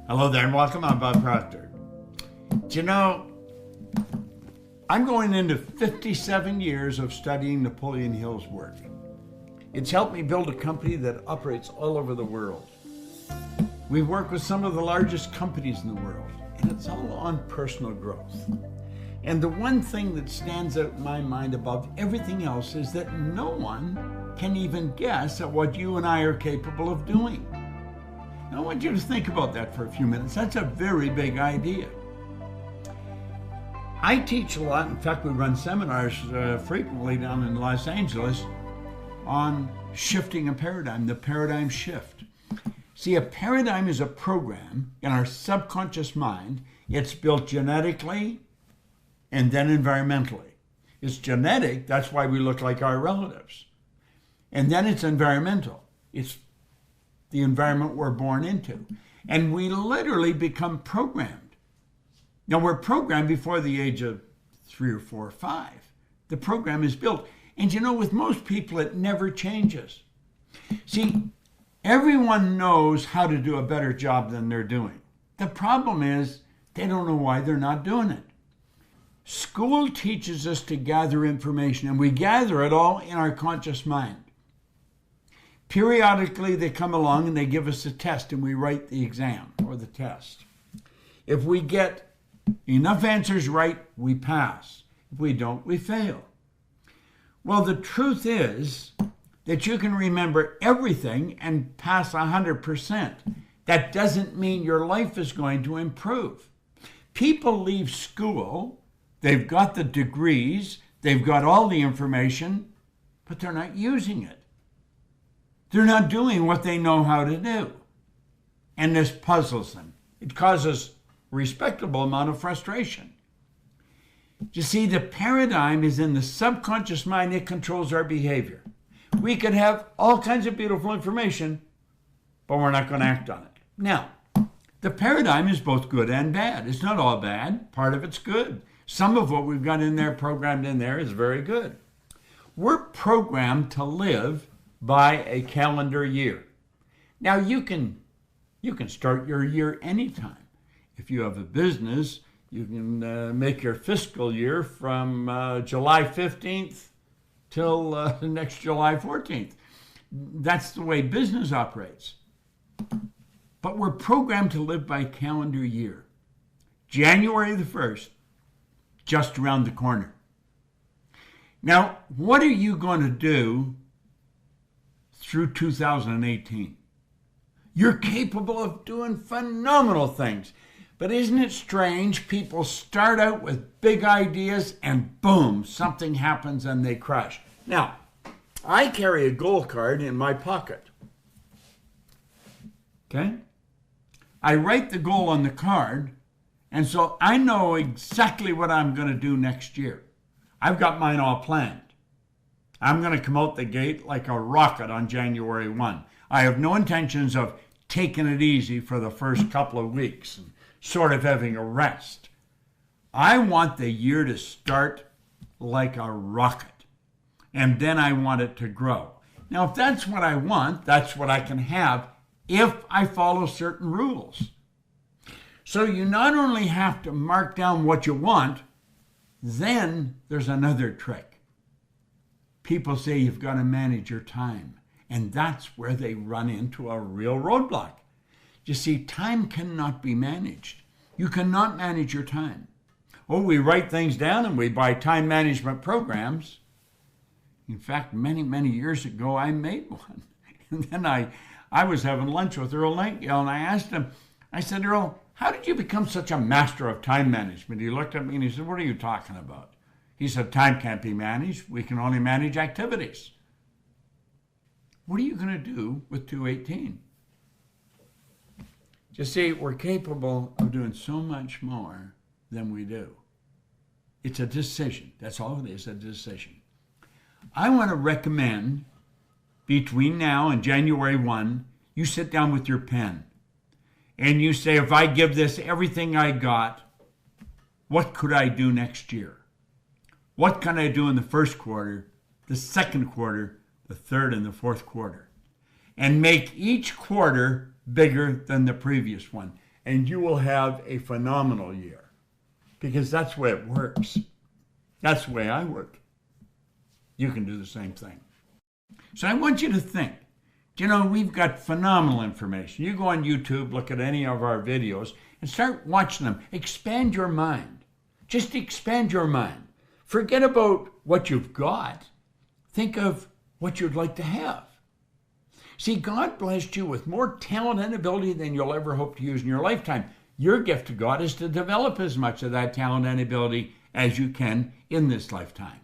Hello there and welcome. I'm Bob Proctor. Do you know, I'm going into 57 years of studying Napoleon Hill's work. It's helped me build a company that operates all over the world. We work with some of the largest companies in the world, and it's all on personal growth. And the one thing that stands out in my mind above everything else is that no one can even guess at what you and I are capable of doing. Now, I want you to think about that for a few minutes. That's a very big idea. I teach a lot. In fact, we run seminars frequently down in Los Angeles on shifting a paradigm, the paradigm shift. See, a paradigm is a program in our subconscious mind. It's built genetically and then environmentally. It's genetic, that's why we look like our relatives. And then it's environmental. It's the environment we're born into. And we literally become programmed. Now, we're programmed before the age of 3 or 4 or 5. The program is built. And you know, with most people, it never changes. See, everyone knows how to do a better job than they're doing. The problem is they don't know why they're not doing it. School teaches us to gather information, and we gather it all in our conscious mind. Periodically, they come along and they give us a test, and we write the exam or the test. If we get enough answers right, we pass. If we don't, we fail. Well, the truth is that you can remember everything and pass 100%. That doesn't mean your life is going to improve. People leave school, they've got the degrees, they've got all the information, but they're not using it. They're not doing what they know how to do. And this puzzles them. It causes a respectable amount of frustration. You see, the paradigm is in the subconscious mind. It controls our behavior. We could have all kinds of beautiful information, but we're not going to act on it. Now, the paradigm is both good and bad. It's not all bad. Part of it's good. Some of what we've got in there, programmed in there, is very good. We're programmed to live by a calendar year. Now, you can start your year anytime. If you have a business, you can make your fiscal year from July 15th till next July 14th. That's the way business operates. But we're programmed to live by calendar year. January the 1st, just around the corner. Now, what are you going to do through 2018? You're capable of doing phenomenal things. But isn't it strange? People start out with big ideas and boom, something happens and they crash. Now, I carry a goal card in my pocket. Okay? I write the goal on the card, and so I know exactly what I'm going to do next year. I've got mine all planned. I'm going to come out the gate like a rocket on January 1. I have no intentions of taking it easy for the first couple of weeks and sort of having a rest. I want the year to start like a rocket, and then I want it to grow. Now, if that's what I want, that's what I can have if I follow certain rules. So you not only have to mark down what you want, then there's another trick. People say you've got to manage your time, and that's where they run into a real roadblock. You see, time cannot be managed. You cannot manage your time. Oh, we write things down and we buy time management programs. In fact, many, many years ago, I made one. And then I was having lunch with Earl Nightingale, and I asked him, I said, Earl, how did you become such a master of time management? He looked at me and he said, what are you talking about? He said, time can't be managed. We can only manage activities. What are you going to do with 218? You see, we're capable of doing so much more than we do. It's a decision. That's all it is, a decision. I want to recommend between now and January 1, you sit down with your pen and you say, if I give this everything I got, what could I do next year? What can I do in the first quarter, the second quarter, the third, and the fourth quarter? And make each quarter bigger than the previous one. and you will have a phenomenal year, because that's the way it works. That's the way I work. You can do the same thing. So I want you to think, we've got phenomenal information. You go on YouTube, look at any of our videos, and start watching them. Expand your mind. Just expand your mind. Forget about what you've got. Think of what you'd like to have. See, God blessed you with more talent and ability than you'll ever hope to use in your lifetime. Your gift to God is to develop as much of that talent and ability as you can in this lifetime.